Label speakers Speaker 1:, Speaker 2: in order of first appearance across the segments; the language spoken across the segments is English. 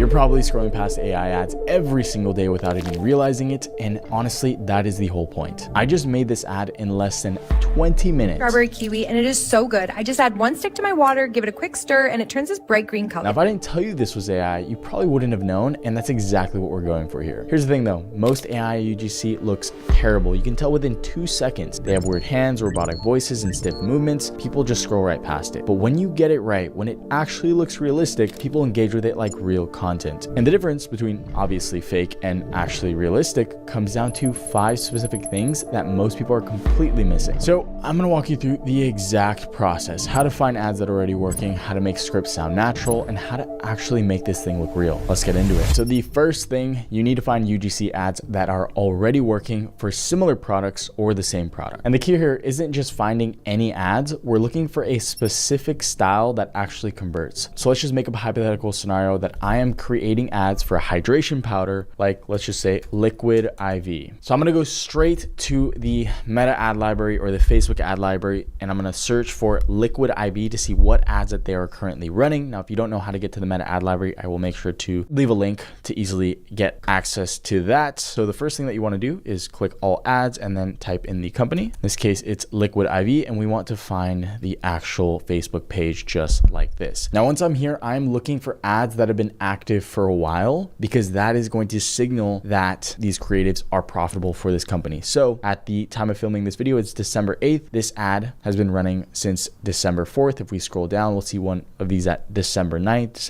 Speaker 1: You're probably scrolling past AI ads every single day without even realizing it, and honestly, that is the whole point. I just made this ad in less than 20 minutes.
Speaker 2: Strawberry kiwi, and it is so good. I just add 1 stick to my water, give it a quick stir, and it turns this bright green color.
Speaker 1: Now, if I didn't tell you this was AI, you probably wouldn't have known, and that's exactly what we're going for here. Here's the thing though, most AI UGC looks terrible. You can tell within 2 seconds. They have weird hands, robotic voices, and stiff movements. People just scroll right past it. But when you get it right, when it actually looks realistic, people engage with it like real content. And the difference between obviously fake and actually realistic comes down to 5 specific things that most people are completely missing. So I'm gonna walk you through the exact process, how to find ads that are already working, how to make scripts sound natural, and how to actually make this thing look real. Let's get into it. So the first thing, you need to find UGC ads that are already working for similar products or the same product. And the key here isn't just finding any ads, we're looking for a specific style that actually converts. So let's just make up a hypothetical scenario that I am creating ads for a hydration powder, like let's just say Liquid IV. So I'm gonna go straight to the Meta ad library or the Facebook ad library, and I'm gonna search for Liquid IV to see what ads that they are currently running. Now, if you don't know how to get to the Meta ad library, I will make sure to leave a link to easily get access to that. So the first thing that you wanna do is click all ads and then type in the company. In this case, it's Liquid IV, and we want to find the actual Facebook page just like this. Now, once I'm here, I'm looking for ads that have been active for a while, because that is going to signal that these creatives are profitable for this company. So at the time of filming this video, it's December 8th. This ad has been running since December 4th. If we scroll down, we'll see one of these at November 9th,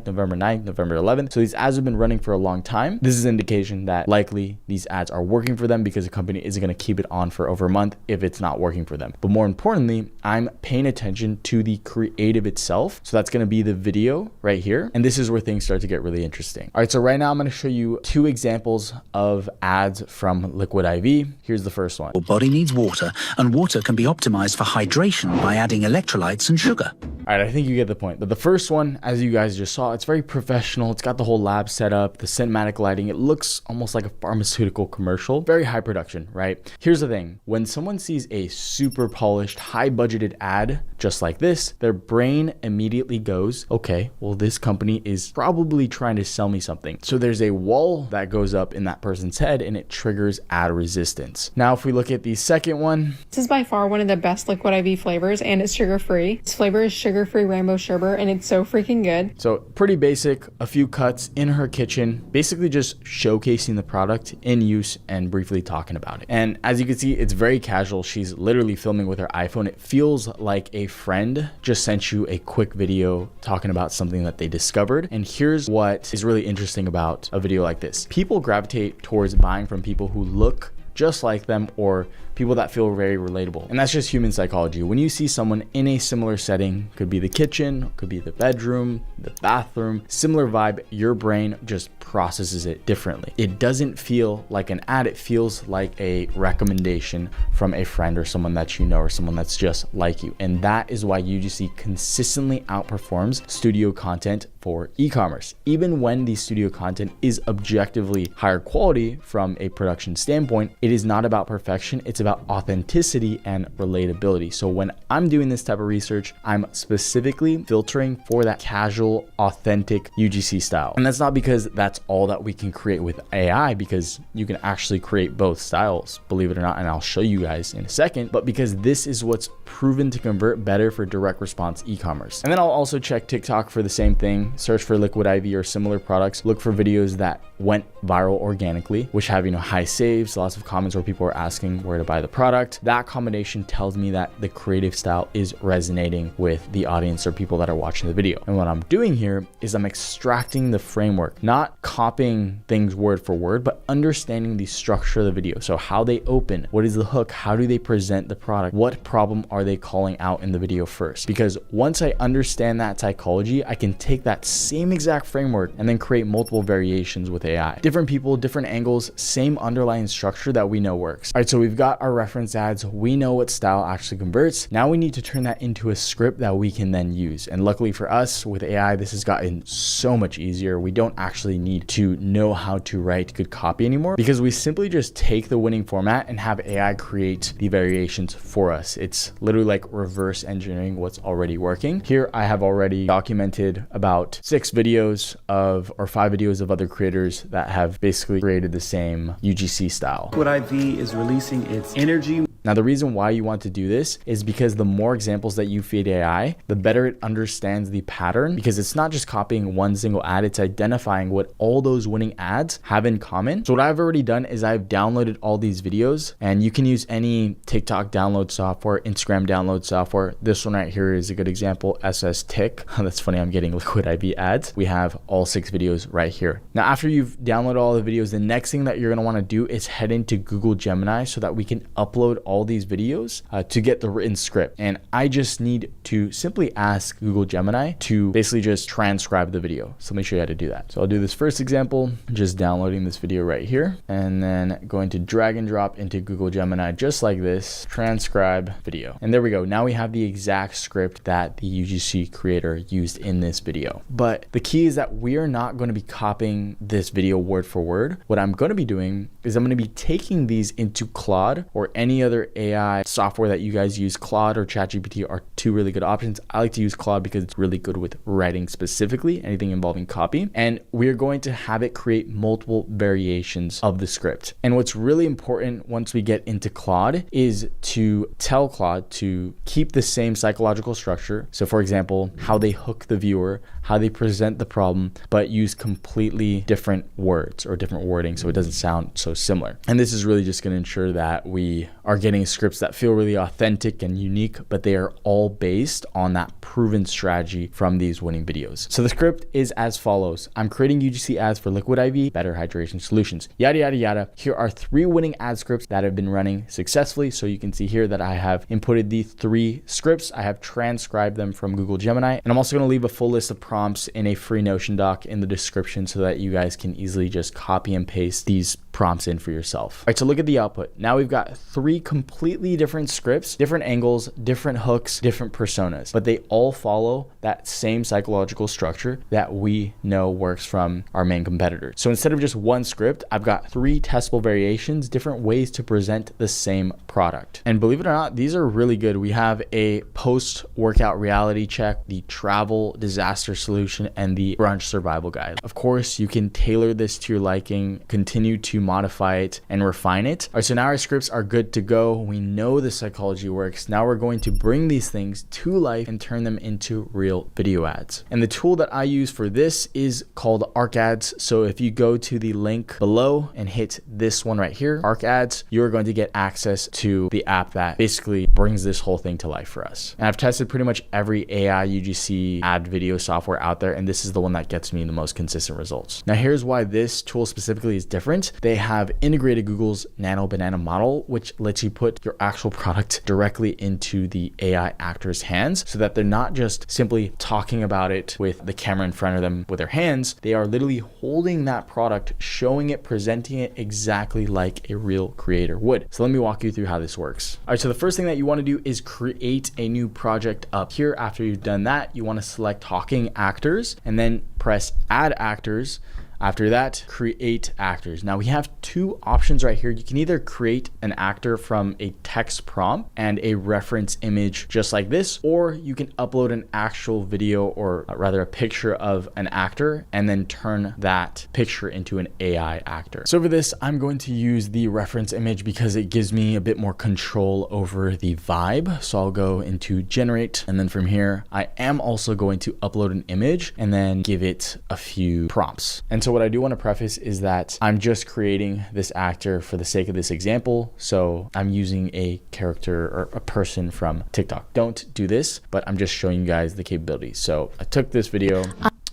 Speaker 1: November 11th. So these ads have been running for a long time. This is an indication that likely these ads are working for them, because the company isn't going to keep it on for over a month if it's not working for them. But more importantly, I'm paying attention to the creative itself. So that's going to be the video right here. And this is where things start to get really interesting. All right, so right now I'm going to show you 2 examples of ads from Liquid IV. Here's the first one.
Speaker 3: Your body needs water, and water can be optimized for hydration by adding electrolytes and sugar.
Speaker 1: All right, I think you get the point. But the first one, as you guys just saw, it's very professional. It's got the whole lab set up, the cinematic lighting. It looks almost like a pharmaceutical commercial. Very high production, right? Here's the thing. When someone sees a super polished, high budgeted ad just like this, their brain immediately goes, okay, well, this company is probably trying to sell me something. So there's a wall that goes up in that person's head, and it triggers ad resistance. Now, if we look at the second one.
Speaker 4: This is by far one of the best Liquid IV flavors, and it's sugar-free. This flavor is sugar-free rainbow sherbet, and it's so freaking good.
Speaker 1: So pretty basic, a few cuts in her kitchen, basically just showcasing the product in use and briefly talking about it. And as you can see, it's very casual. She's literally filming with her iPhone. It feels like a friend just sent you a quick video talking about something that they discovered. And here's what is really interesting about a video like this. People gravitate towards buying from people who look just like them, or people that feel very relatable. And that's just human psychology. When you see someone in a similar setting, could be the kitchen, could be the bedroom, the bathroom, similar vibe, your brain just processes it differently. It doesn't feel like an ad, it feels like a recommendation from a friend or someone that you know, or someone that's just like you. And that is why UGC consistently outperforms studio content for e-commerce. Even when the studio content is objectively higher quality from a production standpoint, it is not about perfection, it's about authenticity and relatability. So when I'm doing this type of research, I'm specifically filtering for that casual, authentic UGC style. And that's not because that's all that we can create with AI, because you can actually create both styles, believe it or not, and I'll show you guys in a second, but because this is what's proven to convert better for direct response e-commerce. And then I'll also check TikTok for the same thing, search for Liquid IV or similar products, look for videos that went viral organically, which have, high saves, lots of comments where people are asking where to buy the product. That combination tells me that the creative style is resonating with the audience or people that are watching the video. And what I'm doing here is I'm extracting the framework, not copying things word for word, but understanding the structure of the video. So how they open, what is the hook, how do they present the product, what problem are they calling out in the video first? Because once I understand that psychology, I can take that same exact framework and then create multiple variations with AI. Different people, different angles, same underlying structure that that we know works. All right, so we've got our reference ads. We know what style actually converts. Now we need to turn that into a script that we can then use. And luckily for us with AI, this has gotten so much easier. We don't actually need to know how to write good copy anymore, because we simply just take the winning format and have AI create the variations for us. It's literally like reverse engineering what's already working. Here I have already documented about 5 videos of other creators that have basically created the same UGC style.
Speaker 5: Liquid IV is releasing its energy.
Speaker 1: Now, the reason why you want to do this is because the more examples that you feed AI, the better it understands the pattern, because it's not just copying one single ad, it's identifying what all those winning ads have in common. So what I've already done is I've downloaded all these videos, and you can use any TikTok download software, Instagram download software. This one right here is a good example, SSTick. That's funny, I'm getting Liquid IV ads. We have all 6 videos right here. Now, after you've downloaded all the videos, the next thing that you're gonna wanna do is head into Google Gemini so that we can upload all these videos to get the written script. And I just need to simply ask Google Gemini to basically just transcribe the video. So let me show you how to do that. So I'll do this first example, just downloading this video right here, and then going to drag and drop into Google Gemini just like this, transcribe video. And there we go. Now we have the exact script that the UGC creator used in this video. But the key is that we are not going to be copying this video word for word. What I'm going to be doing is I'm going to be taking these into Claude or any other AI software that you guys use. Claude or ChatGPT are 2 really good options. I like to use Claude because it's really good with writing specifically, anything involving copy. And we're going to have it create multiple variations of the script. And what's really important once we get into Claude is to tell Claude to keep the same psychological structure. So for example, how they hook the viewer, how they present the problem, but use completely different words or different wording so it doesn't sound so similar. And this is really just going to ensure that we are getting scripts that feel really authentic and unique, but they are all based on that proven strategy from these winning videos. So the script is as follows. I'm creating UGC ads for Liquid IV, better hydration solutions, yada, yada, yada. Here are 3 winning ad scripts that have been running successfully. So you can see here that I have inputted the 3 scripts. I have transcribed them from Google Gemini. And I'm also going to leave a full list of prompts in a free Notion doc in the description so that you guys can easily just copy and paste these prompts in for yourself. All right, so look at the output. Now we've got 3 completely different scripts, different angles, different hooks, different personas, but they all follow that same psychological structure that we know works from our main competitors. So instead of just one script, I've got 3 testable variations, different ways to present the same product. And believe it or not, these are really good. We have a post-workout reality check, the travel disaster solution, and the brunch survival guide. Of course, you can tailor this to your liking, continue to modify it and refine it. All right, so now our scripts are good to go. We know the psychology works. Now we're going to bring these things to life and turn them into real video ads. And the tool that I use for this is called Arc Ads. So if you go to the link below and hit this one right here, Arc Ads, you're going to get access to the app that basically brings this whole thing to life for us. And I've tested pretty much every AI UGC ad video software out there, and this is the one that gets me the most consistent results. Now here's why this tool specifically is different. They have integrated Google's Nano Banana model, which lets you put your actual product directly into the AI actor's hands so that they're not just simply talking about it with the camera in front of them with their hands. They are literally holding that product, showing it, presenting it exactly like a real creator would. So let me walk you through how this works. All right, so the first thing that you want to do is create a new project up here. After you've done that, you want to select talking actors and then press add actors. After that, create actors. Now we have 2 options right here. You can either create an actor from a text prompt and a reference image just like this, or you can upload an actual video, or rather a picture of an actor, and then turn that picture into an AI actor. So for this, I'm going to use the reference image because it gives me a bit more control over the vibe. So I'll go into generate, and then from here, I am also going to upload an image and then give it a few prompts. And so what I do want to preface is that I'm just creating this actor for the sake of this example. So I'm using a character or a person from TikTok. Don't do this, but I'm just showing you guys the capabilities. So I took this video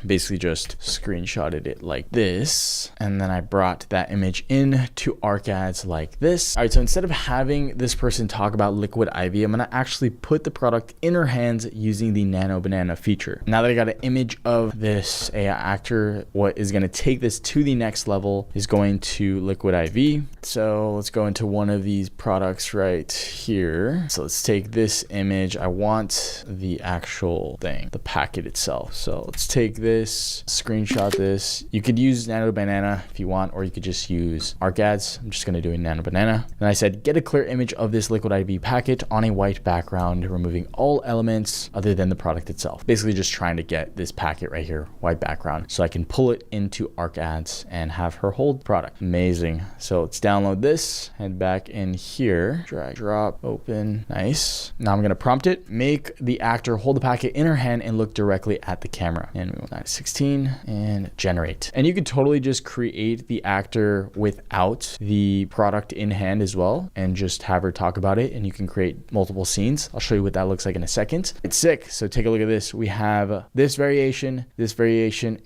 Speaker 1: basically just screenshotted it like this, and then I brought that image in to ArcAds like this. All right, so instead of having this person talk about Liquid IV, I'm gonna actually put the product in her hands using the Nano Banana feature. Now that I got an image of this AI actor, what is gonna take this to the next level is going to Liquid IV. So let's go into one of these products right here. So let's take this image. I want the actual thing, the packet itself. So let's take this, screenshot this. You could use Nano Banana if you want, or you could just use ArcAds. I'm just gonna do a Nano Banana. Then I said, get a clear image of this Liquid IV packet on a white background, removing all elements other than the product itself. Basically just trying to get this packet right here, white background, so I can pull it into ArcAds and have her hold product. Amazing. So let's download this, head back in here, drag, drop, open, nice. Now I'm gonna prompt it, make the actor hold the packet in her hand and look directly at the camera. And we want 16 and generate. And you could totally just create the actor without the product in hand as well and just have her talk about it, and you can create multiple scenes. I'll show you what that looks like in a second. It's sick. So take a look at this. We have this variation,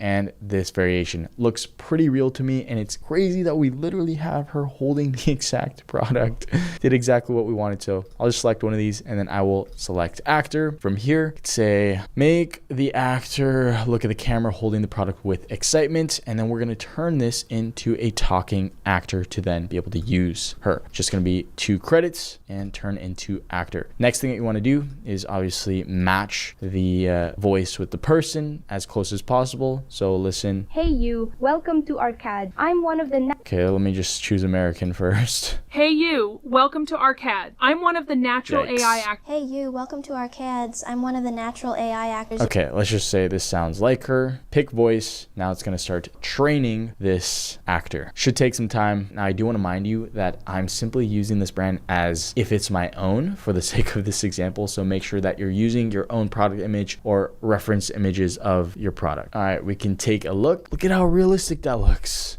Speaker 1: and this variation. Looks pretty real to me, and it's crazy that we literally have her holding the exact product. Did exactly what we wanted. So I'll just select one of these, and then I will select actor. From here, say make the actor look at the camera holding the product with excitement, and then we're going to turn this into a talking actor to then be able to use her. Just going to be 2 credits and turn into actor. Next thing that you want to do is obviously match the voice with the person as close as possible. So listen.
Speaker 6: Hey you, welcome to ArcAds. I'm one of the
Speaker 1: Okay, let me just choose American first.
Speaker 7: Hey you, welcome to ArcAds. I'm one of the natural
Speaker 1: Yikes.
Speaker 7: AI actors.
Speaker 8: Hey you, welcome to ArcAds. I'm one of the natural AI actors.
Speaker 1: Okay, let's just say this sounds like her. Pick voice. Now it's gonna start training this actor. Should take some time. Now I do wanna mind you that I'm simply using this brand as if it's my own for the sake of this example. So make sure that you're using your own product image or reference images of your product. All right, we can take a look. Look at how realistic that looks.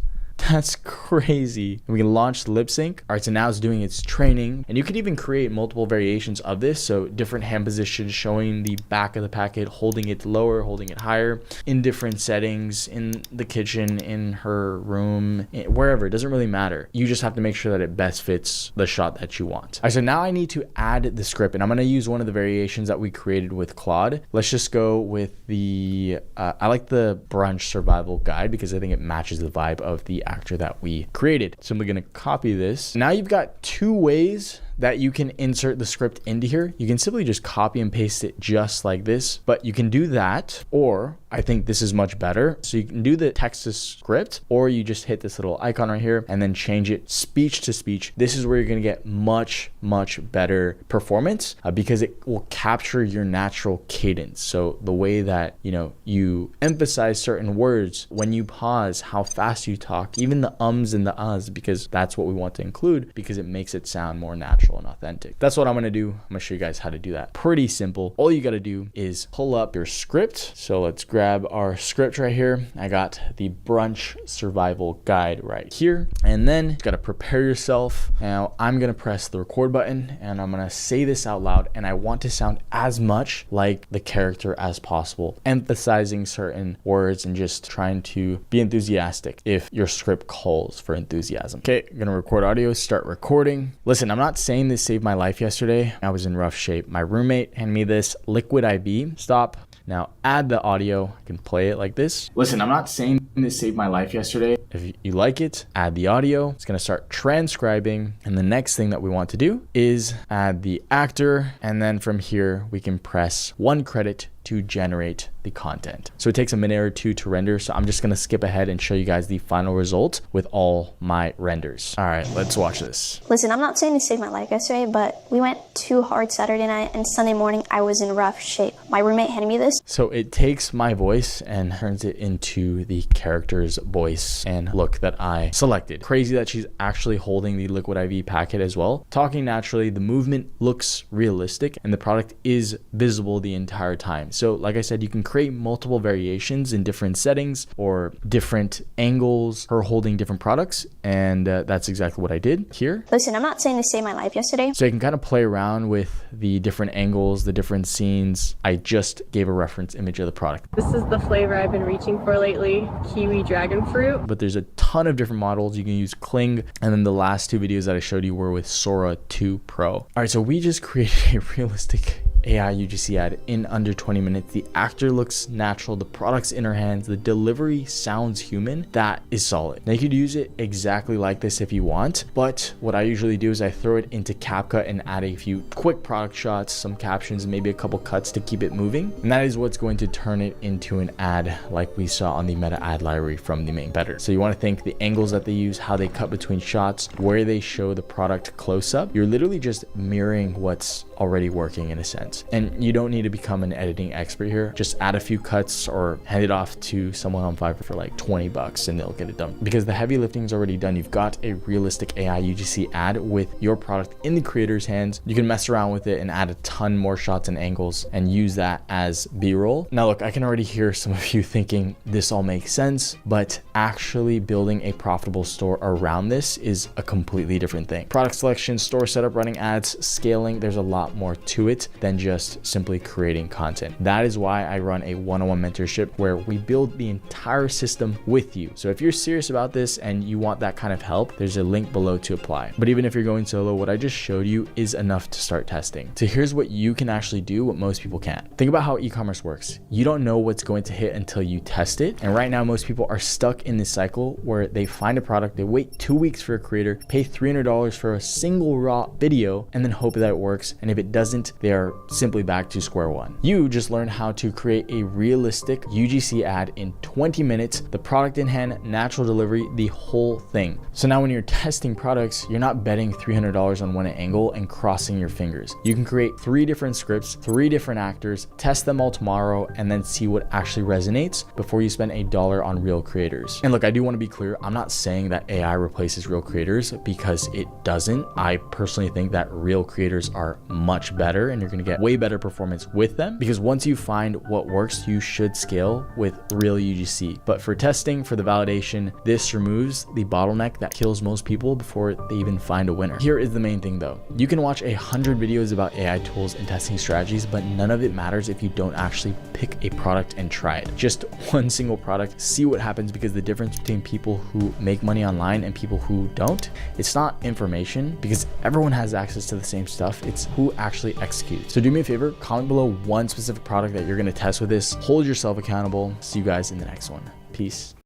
Speaker 1: That's crazy. We can launch lip sync. All right, so now it's doing its training, and you could even create multiple variations of this. So different hand positions, showing the back of the packet, holding it lower, holding it higher, in different settings, in the kitchen, in her room, wherever. It doesn't really matter. You just have to make sure that it best fits the shot that you want. All right, so now I need to add the script, and I'm gonna use one of the variations that we created with Claude. Let's just go with the, I like the brunch survival guide because I think it matches the vibe of the actor that we created. So I'm going to copy this. Now you've got 2 ways that you can insert the script into here. You can simply just copy and paste it just like this, but you can do that, or I think this is much better. So you can do the text to script, or you just hit this little icon right here and then change it speech to speech. This is where you're gonna get much, much better performance because it will capture your natural cadence. So the way that, you know, you emphasize certain words, when you pause, how fast you talk, even the ums and the uhs, because that's what we want to include because it makes it sound more natural and authentic. That's what I'm gonna do. I'm gonna show you guys how to do that. Pretty simple. All you gotta do is pull up your script. So let's grab our script right here. I got the brunch survival guide right here. And then you gotta prepare yourself. Now I'm gonna press the record button and I'm gonna say this out loud, and I want to sound as much like the character as possible, emphasizing certain words and just trying to be enthusiastic if your script calls for enthusiasm. Okay, I'm gonna record audio, start recording. Listen, I'm not saying this saved my life yesterday. I was in rough shape. My roommate handed me this Liquid IV. Stop. Now add the audio. I can play it like this. Listen, I'm not saying this saved my life yesterday. If you like it, add the audio. It's gonna start transcribing. And the next thing that we want to do is add the actor. And then from here, we can press 1 credit to generate the content. So it takes a minute or 2 to render. So I'm just gonna skip ahead and show you guys the final result with all my renders. All right, let's watch this.
Speaker 8: Listen, I'm not saying this saved my life yesterday, but we went too hard Saturday night, and Sunday morning I was in rough shape. My roommate handed me this.
Speaker 1: So it takes my voice and turns it into the character's voice and look that I selected. Crazy that she's actually holding the Liquid IV packet as well. Talking naturally, the movement looks realistic, and the product is visible the entire time. So like I said, you can create multiple variations in different settings or different angles, her holding different products. And that's exactly what I did here.
Speaker 8: Listen, I'm not saying this saved my life yesterday.
Speaker 1: So you can kind of play around with the different angles, the different scenes. I just gave a reference image of the product.
Speaker 9: This is the flavor I've been reaching for lately, kiwi dragon fruit.
Speaker 1: But there's a ton of different models. You can use Kling. And then the last two videos that I showed you were with Sora 2 Pro. All right, so we just created a realistic AI UGC ad in under 20 minutes. The actor looks natural, the product's in her hands, the delivery sounds human. That is solid. Now you could use it exactly like this if you want, but what I usually do is I throw it into CapCut and add a few quick product shots, some captions, maybe a couple cuts to keep it moving. And that is what's going to turn it into an ad like we saw on the meta ad library from the main better. So you want to think the angles that they use, how they cut between shots, where they show the product close up. You're literally just mirroring what's already working in a sense. And you don't need to become an editing expert here. Just add a few cuts or hand it off to someone on Fiverr for like 20 bucks and they'll get it done. Because the heavy lifting is already done. You've got a realistic AI UGC ad with your product in the creator's hands. You can mess around with it and add a ton more shots and angles and use that as B-roll. Now look, I can already hear some of you thinking this all makes sense, but actually building a profitable store around this is a completely different thing. Product selection, store setup, running ads, scaling, there's a lot more to it than just simply creating content. That is why I run a one-on-one mentorship where we build the entire system with you. So if you're serious about this and you want that kind of help, there's a link below to apply. But even if you're going solo, what I just showed you is enough to start testing. So here's what you can actually do, what most people can't. Think about how e-commerce works. You don't know what's going to hit until you test it. And right now, most people are stuck in this cycle where they find a product, they wait 2 weeks for a creator, pay $300 for a single raw video, and then hope that it works. And if it doesn't, they are simply back to square one. You just learned how to create a realistic UGC ad in 20 minutes, the product in hand, natural delivery, the whole thing. So now when you're testing products, you're not betting $300 on one angle and crossing your fingers. You can create 3 different scripts, 3 different actors, test them all tomorrow, and then see what actually resonates before you spend $1 on real creators. And look, I do want to be clear. I'm not saying that AI replaces real creators because it doesn't. I personally think that real creators are much better and you're going to get way better performance with them, because once you find what works, you should scale with real UGC. But for testing, for the validation, this removes the bottleneck that kills most people before they even find a winner. Here is the main thing though. You can watch 100 videos about AI tools and testing strategies, but none of it matters if you don't actually pick a product and try it. Just one single product, see what happens, because the difference between people who make money online and people who don't, it's not information, because everyone has access to the same stuff. It's who actually executes. So do me a favor, comment below one specific product that you're going to test with this. Hold yourself accountable. See you guys in the next one. Peace.